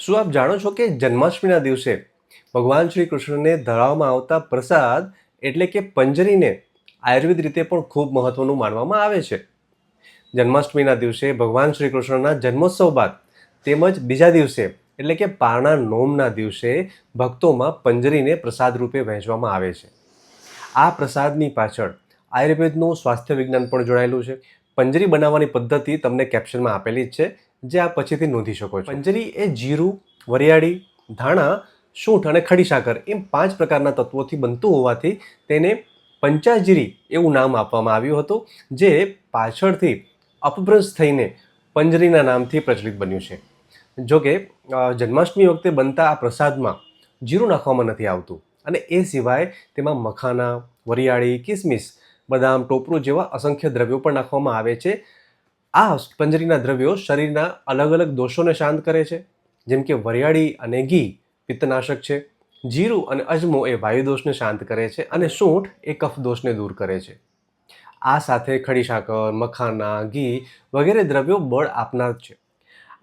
શું આપ જાણો છો કે જન્માષ્ટમીના દિવસે ભગવાન શ્રી કૃષ્ણને ધરાવવામાં આવતા પ્રસાદ એટલે કે પંજરીને આયુર્વેદ રીતે પણ ખૂબ મહત્વનું માનવામાં આવે છે. જન્માષ્ટમીના દિવસે ભગવાન શ્રી કૃષ્ણના જન્મોત્સવ બાદ તેમજ બીજા દિવસે એટલે કે પારણા નોમના દિવસે ભક્તોમાં પંજરીને પ્રસાદ રૂપે વહેંચવામાં આવે છે. આ પ્રસાદની પાછળ આયુર્વેદનું સ્વાસ્થ્ય વિજ્ઞાન પણ જોડાયેલું છે. પંજરી બનાવવાની પદ્ધતિ તમને કેપ્શનમાં આપેલી જ છે, જે આપ પછીથી નોંધી શકો છો. પંજરી એ જીરું, વરિયાળી, ધાણા, સૂંઠ અને ખડી સાકર એમ 5 પ્રકારના તત્વોથી બનતું હોવાથી તેને પંચાજીરી એવું નામ આપવામાં આવ્યું હતું, જે પાછળથી અપભ્રંશ થઈને પંજરીના નામથી પ્રચલિત બન્યું છે. જોકે જન્માષ્ટમી વખતે બનતા આ પ્રસાદમાં જીરું નાખવામાં નથી આવતું અને એ સિવાય તેમાં મખાના, વરિયાળી, કિસમિસ, બદામ, ટોપરું જેવા અસંખ્ય દ્રવ્યો પણ નાખવામાં આવે છે. આ પંજરીના દ્રવ્યો શરીરના અલગ અલગ દોષોને શાંત કરે છે, જેમ કે વરિયાળી અને ઘી પિત્તનાશક છે, જીરું અને અજમો એ વાયુ દોષને શાંત કરે છે અને સૂંઠ એ કફ દોષને દૂર કરે છે. આ સાથે ખડી સાકર, મખાના, ઘી વગેરે દ્રવ્યો બળ આપનાર છે.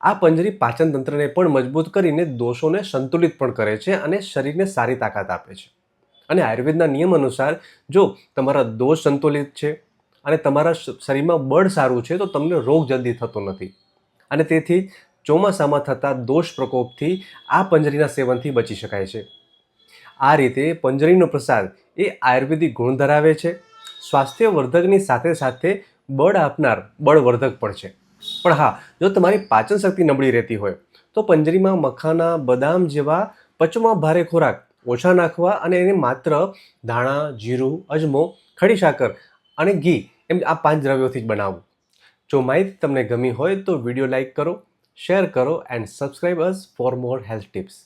આ પંજરી પાચન તંત્રને પણ મજબૂત કરીને દોષોને સંતુલિત પણ કરે છે અને શરીરને સારી તાકાત આપે છે. અને આયુર્વેદના નિયમ અનુસાર જો તમારા દોષ સંતુલિત છે અને તમારા શરીરમાં બળ સારું છે તો તમને રોગ જલ્દી થતો નથી. અને તેથી ચોમાસામાં થતા દોષ પ્રકોપથી આ પંજરીના સેવનથી બચી શકાય છે. આ રીતે પંજરીનો પ્રસાદ એ આયુર્વેદિક ગુણ ધરાવે છે, સ્વાસ્થ્યવર્ધકની સાથે સાથે બળ આપનાર બળવર્ધક પણ છે. પણ હા, જો તમારી પાચન શક્તિ નબળી રહેતી હોય તો પંજરીમાં મખાના, બદામ જેવા પચવામાં ભારે ખોરાક ઓછા નાખવા અને એને માત્ર ધાણા, જીરું, અજમો, ખડી સાકર અને ઘી એમ આ 5 દ્રવ્યોથી જ બનાવવું. જો માહિતી તમને ગમી હોય તો વિડીયો લાઈક કરો, શેર કરો and subscribe us for more health tips.